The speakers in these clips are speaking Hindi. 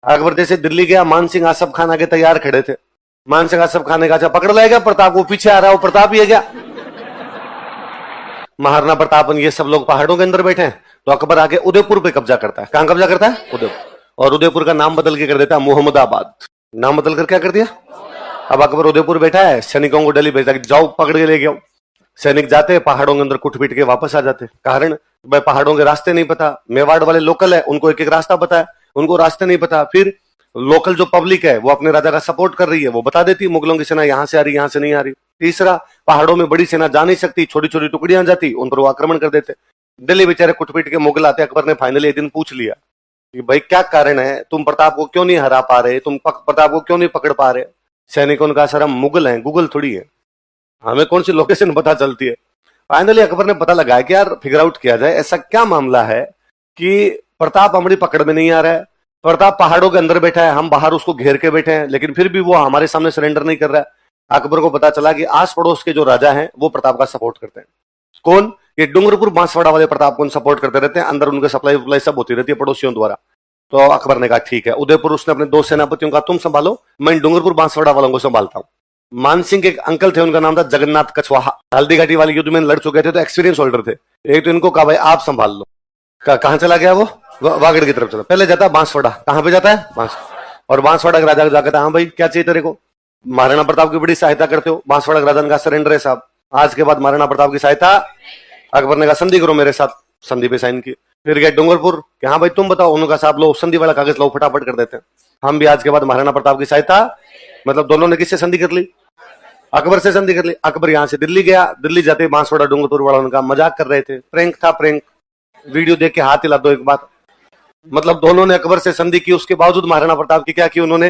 अकबर जैसे दिल्ली गया, मान सिंह आसफ खान आगे तैयार खड़े थे। मान सिंह आसफ खान ने कहा पकड़ लाएगा प्रताप को, पीछे आ रहा हो प्रताप ही है क्या? महाराणा प्रताप ये सब लोग पहाड़ों के अंदर बैठे हैं, तो अकबर आके उदयपुर पे कब्जा करता है। कहां कब्जा करता है? उदयपुर। और उदयपुर का नाम बदल के कर देता है मोहम्मदाबाद। नाम बदल कर क्या कर दिया? अब अकबर उदयपुर बैठा है, सैनिकों को दिल्ली भेजता है, जाओ पकड़ के ले गया। सैनिक जाते, पहाड़ों के अंदर कुट पीट के वापस आ जाते। कारण भाई पहाड़ों के रास्ते नहीं पता, मेवाड़ वाले लोकल है, उनको एक एक रास्ता पता है, उनको रास्ते नहीं पता। फिर लोकल जो पब्लिक है वो अपने राजा का सपोर्ट कर रही है, वो बता देती मुगलों की सेना यहां से आ रही, यहां से नहीं आ रही। तीसरा, पहाड़ों में बड़ी सेना जा नहीं सकती, छोटी छोटी टुकड़ियां जाती, उन पर वो आक्रमण कर देते। दिल्ली बेचारे कुटपीट के मुगल आते। अकबर ने फाइनली एक दिन पूछ लिया कि भाई क्या कारण है, तुम प्रताप को क्यों नहीं हरा पा रहे, तुम प्रताप को क्यों नहीं पकड़ पा रहे? सैनिकों ने कहा सर हम मुगल हैं, गूगल थोड़ी है, हमें कौन सी लोकेशन पता चलती है। फाइनली अकबर ने पता लगाया कि यार फिगर आउट किया जाए, ऐसा क्या मामला है कि प्रताप हमारी पकड़ में नहीं आ रहा है। प्रताप पहाड़ों के अंदर बैठा है, हम बाहर उसको घेर के बैठे हैं, लेकिन फिर भी वो हमारे सामने सरेंडर नहीं कर रहा है। अकबर को पता चला कि आस पड़ोस के जो राजा हैं वो प्रताप का सपोर्ट करते हैं। कौन? ये डूंगरपुर बांसवाड़ा वाले प्रताप को सपोर्ट करते रहते हैं, अंदर उनके सप्लाई वप्लाई सब होती रहती है पड़ोसियों द्वारा। तो अकबर ने कहा ठीक है। उदयपुर उसने अपने 2 सेनापतियों का तुम संभालो, मैं डूंगरपुर बांसवाड़ा वालों को संभालता हूँ। मानसिंह के एक अंकल थे, उनका नाम था जगन्नाथ कछवाहा, हल्दी घाटी वाले युद्ध में लड़ चुके थे, तो एक्सपीरियंस होल्डर थे। एक तो इनको कहा भाई आप संभाल लो। कहां चला गया वो? वागड़ की तरफ चला। पहले जाता है बांसवाड़ा। कहां पे जाता है? बांस। और बांसवाड़ा के राजा जाकर हाँ भाई क्या चाहिए तेरे को? महाराणा प्रताप की बड़ी सहायता करते हो। बांसवाड़ा के राजा का सरेंडर है साहब, आज के बाद महाराणा प्रताप की सहायता। अकबर ने कहा संधि करो मेरे साथ, संधि पे साइन की। फिर गए डूंगरपुर कि हाँ भाई तुम बताओ। उन्होंने साहब लो संधि वाला कागज लो, फटाफट कर देते हैं, हम भी आज के बाद महाराणा प्रताप की सहायता। मतलब दोनों ने किससे संधि कर ली? अकबर से संधि कर ली। अकबर यहां से दिल्ली गया, दिल्ली जाते बांसवाड़ा डूंगरपुर वाला उनका मजाक कर रहे थे, प्रैंक था प्रैंक। वीडियो देख के हाथ हिला दो एक बार। मतलब दोनों ने अकबर से संधि की, उसके बावजूद महाराणा प्रताप की क्या की उन्होंने?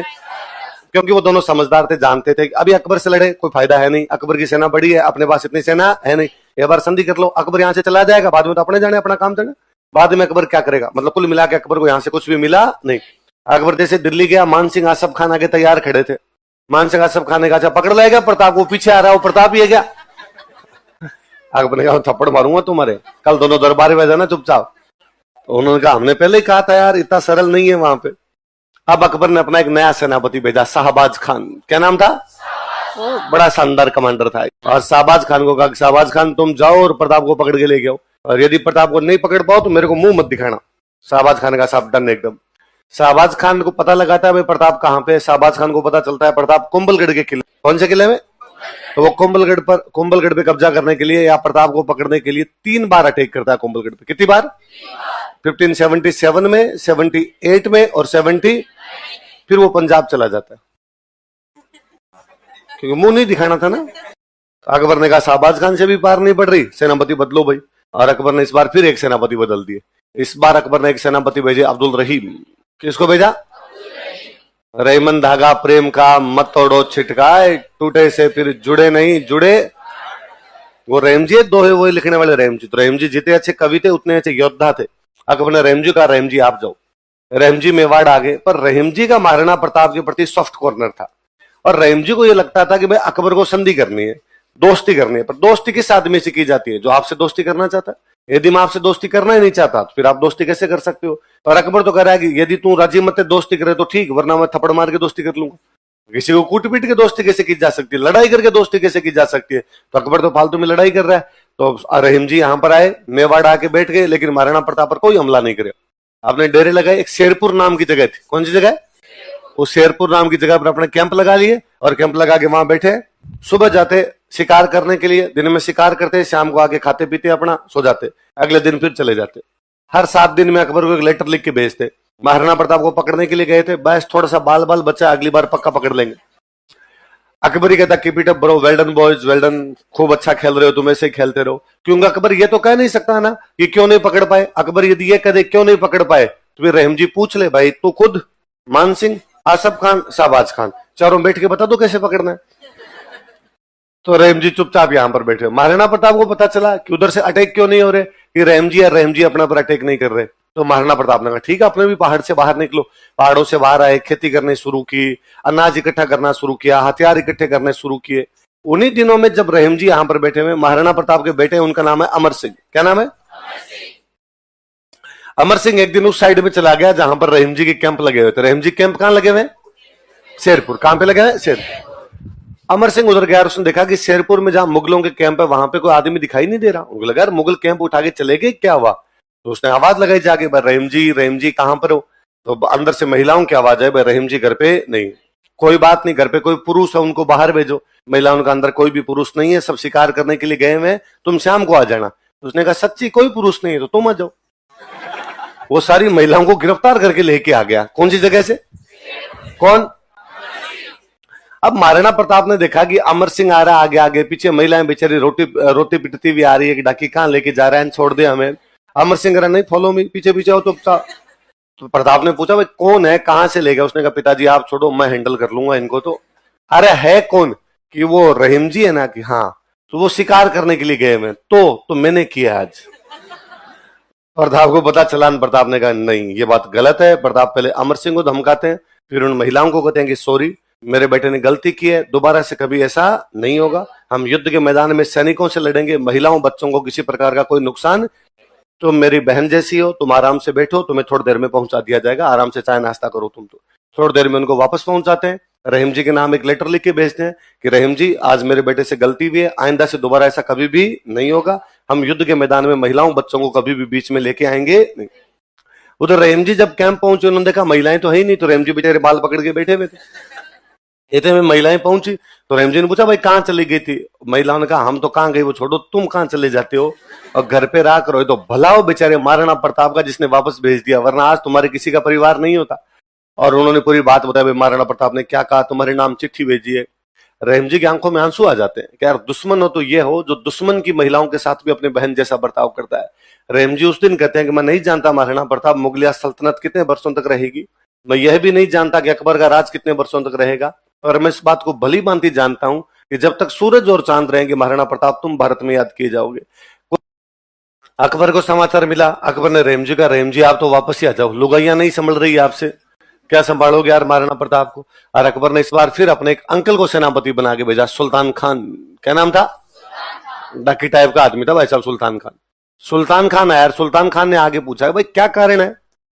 क्योंकि वो दोनों समझदार थे, जानते थे अभी अकबर से लड़े कोई फायदा है नहीं, अकबर की सेना बड़ी है, अपने पास इतनी सेना है नहीं, एक बार संधि कर लो, अकबर यहां से चला जाएगा, बाद में तो अपने जाने अपना काम जाने, बाद में अकबर क्या करेगा। मतलब कुल मिला के अकबर को यहां से कुछ भी मिला नहीं। अकबर जैसे दिल्ली गया, मान सिंह आसफ खान आगे तैयार खड़े थे। मान सिंह आसफ खान ने कहा पकड़ लाएगा प्रताप को, पीछे आ रहा हो प्रताप ही है क्या? अकबर ने कहा थप्पड़ मारूंगा तुम्हारे, कल दोनों दरबार में जाना चुपचाप। उन्होंने कहा हमने पहले ही कहा था यार, इतना सरल नहीं है वहां पे। अब अकबर ने अपना एक नया सेनापति भेजा, शाहबाज खान। क्या नाम था? बड़ा शानदार कमांडर था। और शाहबाज खान को कहा शाहबाज खान तुम जाओ और प्रताप को पकड़ के ले आओ, और यदि प्रताप को नहीं पकड़ पाओ तो मेरे को मुंह मत दिखाना। शाहबाज खान का साहब डन एकदम। शाहबाज खान को पता लगाता है भाई प्रताप कहां पे। शाहबाज खान को पता चलता है प्रताप कुंभलगढ़ के किले। कौन से किले में? तो वो कुंभलगढ़ पे कब्जा करने के लिए या प्रताप को पकड़ने के लिए 3 बार अटैक करता है कुंभलगढ़ पे। कितनी बार? 1577 में, 78 में और 70। फिर वो पंजाब चला जाता है, क्योंकि मुंह नहीं दिखाना था ना। अकबर ने कहा शाहबाज खान से भी पार नहीं पड़ रही, सेनापति बदलो भाई। और अकबर ने इस बार फिर एक सेनापति बदल दिए। इस बार अकबर ने एक सेनापति भेजे, अब्दुल रहीम। किसको भेजा? रहीमन धागा प्रेम का मत तोड़ो छिटकाए, टूटे से फिर जुड़े नहीं जुड़े। वो रहीम जी दोहे वही लिखने वाले रहीम जी। तो रहीम जी जितने अच्छे कवि थे उतने अच्छे योद्धा थे। अकबर ने रहीम जी कहा रहीम जी आप जाओ। रहीम जी मेवाड़ आ गए, पर रहीम जी का महाराणा प्रताप के प्रति सॉफ्ट कॉर्नर था, और रहीम जी को यह लगता था कि भाई अकबर को संधि करनी है, दोस्ती करनी है। पर दोस्ती किस आदमी से की जाती है? जो आपसे दोस्ती करना चाहता है। यदि मैं आपसे दोस्ती करना ही नहीं चाहता तो फिर आप दोस्ती कैसे कर सकते हो? और अकबर तो कह रहा है कि यदि तू राजी मत दोस्ती करे तो ठीक, वरना मैं थप्पड़ मार के दोस्ती कर लूंगा। किसी को कूट पीट के दोस्ती कैसे की जा सकती है? लड़ाई करके दोस्ती कैसे की जा सकती है? तो अकबर तो फालतू में लड़ाई कर रहा है। तो रहीम जी यहां पर आए, मेवाड़ आके बैठ गए, लेकिन महाराणा प्रताप पर कोई हमला नहीं करे। आपने डेरे लगाए, एक शेरपुर नाम की जगह थी। कौन सी जगह? उस शेरपुर नाम की जगह पर अपने कैंप लगा लिए, और कैंप लगा के वहां बैठे। सुबह जाते शिकार करने के लिए, दिन में शिकार करते, शाम को आके खाते पीते अपना सो जाते, अगले दिन फिर चले जाते। हर 7 दिन में अकबर को एक लेटर लिख के भेजते। महाराणा प्रताप को पकड़ने के लिए गए थे, बस थोड़ा सा बाल बाल बच्चा, अगली बार पक्का पकड़ लेंगे। अकबर ही कहता keep it up bro, well done boys, well done, खूब अच्छा खेल रहे हो, तुम ऐसे ही खेलते रहो। क्योंकि अकबर ये तो कह नहीं सकता ना कि क्यों नहीं पकड़ पाए। अकबर यदि ये कह दे क्यों नहीं पकड़ पाए तो फिर रहीम जी पूछ ले भाई तू खुद, मान सिंह, आसफ खान, शाहबाज खान, चारों बैठ के बता दो कैसे पकड़ना है। तो रहीम जी चुपचाप यहां पर बैठे। महाराणा प्रताप को पता चला कि उधर से अटैक क्यों नहीं हो रहे, कि रहीम जी अपना पर अटैक नहीं कर रहे। तो महाराणा प्रताप ने कहा ठीक है, अपने भी पहाड़ से बाहर निकलो। पहाड़ों से बाहर आए, खेती करने शुरू की, अनाज इकट्ठा करना शुरू किया, हथियार इकट्ठे करने शुरू किए। उन्हीं दिनों में जब रहीम जी यहां पर बैठे हुए, महाराणा प्रताप के बेटे, उनका नाम है अमर सिंह। क्या नाम है? अमर सिंह एक दिन उस साइड में चला गया जहां पर रहीम जी के कैंप लगे हुए थे। रहीम जी कैंप कहां लगे हुए? शेरपुर। कहां पे लगे हुए? शेरपुर। अमर सिंह उधर गया और उसने देखा कि शेरपुर में जहां मुगलों के कैंप है वहां पे कोई आदमी दिखाई नहीं दे रहा। उनको लगा मुगल कैंप उठा के चले गए, क्या हुआ? तो उसने आवाज लगाई जाके, भाई रहीम जी कहां पर हो? तो अंदर से महिलाओं की आवाज है, भाई रहीम जी घर पे नहीं। कोई बात नहीं, घर पे कोई पुरुष है उनको बाहर भेजो। महिलाओं का अंदर कोई भी पुरुष नहीं है, सब शिकार करने के लिए गए हुए, तुम शाम को आ जाना। उसने कहा सच्ची कोई पुरुष नहीं है तो तुम आ जाओ। वो सारी महिलाओं को गिरफ्तार करके लेके आ गया। कौन सी जगह से? कौन? अब महाराणा प्रताप ने देखा कि अमर सिंह आ रहा, आगे आगे पीछे महिलाएं बेचारी रोटी पिटती हुई आ रही है कि डाकी कहां लेके जा रहा है, छोड़ दे हमें। अमर सिंह कह नहीं फॉलो मी, पीछे पीछे हो। तो प्रताप ने पूछा भाई कौन है, कहां से ले गया? उसने कहा पिताजी आप छोड़ो, मैं हैंडल कर लूंगा इनको। तो अरे है कौन? कि वो रहीम जी है ना? कि हाँ। तो वो शिकार करने के लिए गए मैं, तो मैंने किया आज। प्रताप को पता चला। प्रताप ने कहा नहीं ये बात गलत है। प्रताप पहले अमर सिंह को धमकाते हैं, फिर उन महिलाओं को कहते हैं कि सॉरी मेरे बेटे ने गलती की है, दोबारा से कभी ऐसा नहीं होगा। हम युद्ध के मैदान में सैनिकों से लड़ेंगे, महिलाओं बच्चों को किसी प्रकार का कोई नुकसान। तुम मेरी बहन जैसी हो, तुम आराम से बैठो, तुम्हें थोड़ी देर में पहुंचा दिया जाएगा, आराम से चाय नाश्ता करो तुम। तो थोड़ी देर में उनको वापस पहुंचाते हैं। रहीम जी के नाम एक लेटर लिख के भेजते हैं कि रहीम जी आज मेरे बेटे से गलती हुई है, आइंदा से दोबारा ऐसा कभी भी नहीं होगा। हम युद्ध के मैदान में महिलाओं बच्चों को कभी भी बीच में लेके आएंगे नहीं। उधर रहीम जी जब कैंप पहुंचे उन्होंने देखा महिलाएं तो है ही नहीं। तो रहीम जी बेचारे बाल पकड़ के बैठे हुए थे। इतने में महिलाएं पहुंची तो रहीम जी ने पूछा भाई कहां चली गई थी? महिलाओं ने कहा हम तो कहां गई, वो छोड़ो, तुम कहां चले जाते हो और घर पे रहा करो। तो भला हो बेचारे महाराणा प्रताप का जिसने वापस भेज दिया, वरना आज तुम्हारे किसी का परिवार नहीं होता। और उन्होंने पूरी बात बताई। महाराणा प्रताप ने क्या कहा, तुम्हारे नाम चिट्ठी भेजी है। रहीम जी की आंखों में आंसू आ जाते हैं कि यार दुश्मन हो तो ये हो जो दुश्मन की महिलाओं के साथ भी अपने बहन जैसा बर्ताव करता है। रहीम जी उस दिन कहते हैं कि मैं नहीं जानता महाराणा प्रताप मुगलिया सल्तनत कितने वर्षों तक रहेगी, मैं यह भी नहीं जानता कि अकबर का राज कितने वर्षों तक रहेगा, और मैं इस बात को भली भांति जानता हूं कि जब तक सूरज और चांद रहेंगे महाराणा प्रताप तुम भारत में याद किए जाओगे। अकबर को समाचार मिला। अकबर ने रहीम जी का, रहीम जी आप तो वापस ही आ जाओ, लुगाइयां नहीं संभल रही आपसे, क्या संभालोगे यार महाराणा प्रताप को। और अकबर ने इस बार फिर अपने एक अंकल को सेनापति बना के भेजा, सुल्तान खान। क्या नाम था? डाकी टाइप का आदमी था भाई साहब सुल्तान खान। सुल्तान खान आया। सुल्तान खान ने आगे पूछा भाई क्या कारण है,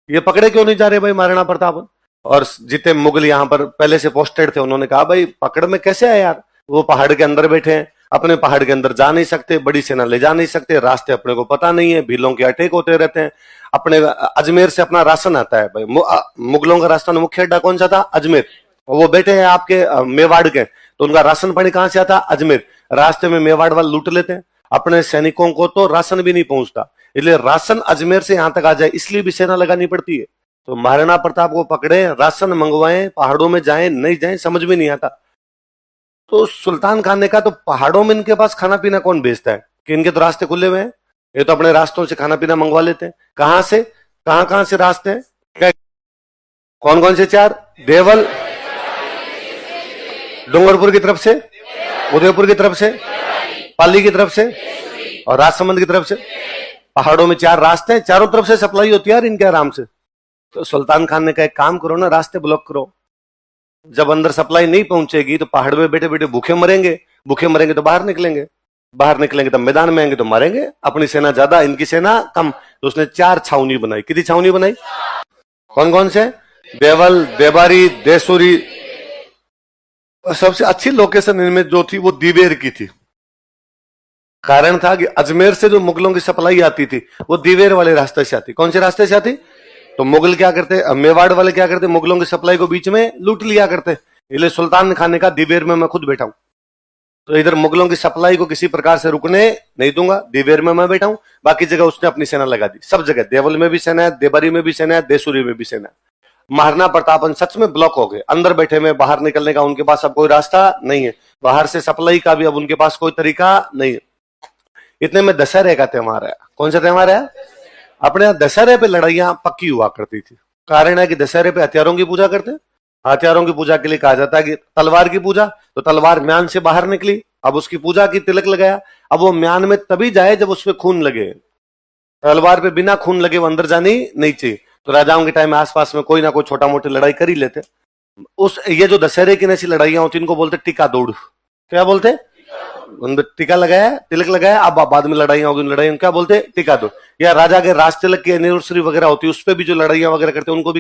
ये पकड़े क्यों नहीं जा रहे भाई महाराणा प्रताप? और जितने मुगल यहाँ पर पहले से पोस्टेड थे उन्होंने कहा भाई पकड़ में कैसे आए यार, वो पहाड़ के अंदर बैठे हैं, अपने पहाड़ के अंदर जा नहीं सकते, बड़ी सेना ले जा नहीं सकते, रास्ते अपने को पता नहीं है, भीलों के अटैक होते रहते हैं। अपने अजमेर से अपना राशन आता है भाई, मुगलों का रास्ता मुख्य अड्डा कौन सा था? अजमेर। और वो बैठे हैं आपके मेवाड़ के, तो उनका राशन पानी कहां से आता? अजमेर। रास्ते में मेवाड़ वाले लूट लेते हैं, अपने सैनिकों को तो राशन भी नहीं पहुंचता, इसलिए राशन अजमेर से यहां तक आ जाए इसलिए भी सेना लगानी पड़ती है। तो महाराणा प्रताप को पकड़े, राशन मंगवाएं, पहाड़ों में जाएं नहीं जाएं समझ में नहीं आता। तो सुल्तान खान ने कहा तो पहाड़ों में इनके पास खाना पीना कौन बेचता है कि इनके तो रास्ते खुले हुए हैं, ये तो अपने रास्तों से खाना पीना मंगवा लेते हैं। कहां से, कहां कहां से रास्ते हैं? कौन कौन से 4? देवल, डूंगरपुर की तरफ से, उदयपुर की तरफ से, पाली की तरफ से और राजसमंद की तरफ से। पहाड़ों में 4 रास्ते हैं, चारों तरफ से सप्लाई होती है यार इनके आराम से। तो सुल्तान खान ने कहा एक काम करो ना, रास्ते ब्लॉक करो, जब अंदर सप्लाई नहीं पहुंचेगी तो पहाड़ में बैठे बैठे भूखे मरेंगे, भूखे मरेंगे तो बाहर निकलेंगे, बाहर निकलेंगे तो मैदान में आएंगे तो मारेंगे, अपनी सेना ज्यादा इनकी सेना कम। तो उसने 4 छावनी बनाई। कितनी छावनी बनाई? कौन कौन से? देवल, देबारी, देसुरी। सबसे अच्छी लोकेशन इनमें जो थी वो दीवेर की थी। कारण था कि अजमेर से जो मुगलों की सप्लाई आती थी वो दीवेर वाले रास्ते से आती। कौन से रास्ते से आती? तो मुगल क्या करते, मेवाड़ वाले क्या करते, मुगलों की सप्लाई को बीच में लूट लिया करते। इसलिए सुल्तान खान ने कहा दीवेर में मैं खुद बैठा हूं, तो इधर मुगलों की सप्लाई को किसी प्रकार से रुकने नहीं दूंगा, दीवेर में मैं बैठा हूं, बाकी जगह उसने अपनी सेना लगा दी। सब जगह देवल में भी सेना है, देबारी में भी सेना है, देसुरी में भी सेना है। महाराणा प्रताप सच में ब्लॉक हो गए, अंदर बैठे में, बाहर निकलने का उनके पास अब कोई रास्ता नहीं है, बाहर से सप्लाई का भी अब उनके पास कोई तरीका नहीं है। इतने में दशहरे का त्योहार है। कौन सा त्योहार है? अपने यहाँ दशहरे पे लड़ाइयां पक्की हुआ करती थी। कारण है कि दशहरे पे हथियारों की पूजा करते हैं। हथियारों की पूजा के लिए कहा जाता है कि तलवार की पूजा, तो तलवार म्यान से बाहर निकली, अब उसकी पूजा की, तिलक लगाया, अब वो म्यान में तभी जाए जब उसमें खून लगे। तलवार पे बिना खून लगे वो अंदर जानी नहीं चाहिए। तो राजाओं के टाइम में आसपास में कोई ना कोई छोटा मोटी लड़ाई कर ही लेते। ये जो दशहरे की ऐसी लड़ाइयां होती इनको बोलते टीका दौड़। क्या बोलते? टीका लगाया, तिलक लगाया, अब बाद में लड़ाइयां होगी, लड़ाई क्या बोलते? टीका दौड़। या राजा के राज तिलक की एनिवर्सरी वगैरह होती है, उस पर भी जो लड़ाइयां वगैरह करते हैं उनको भी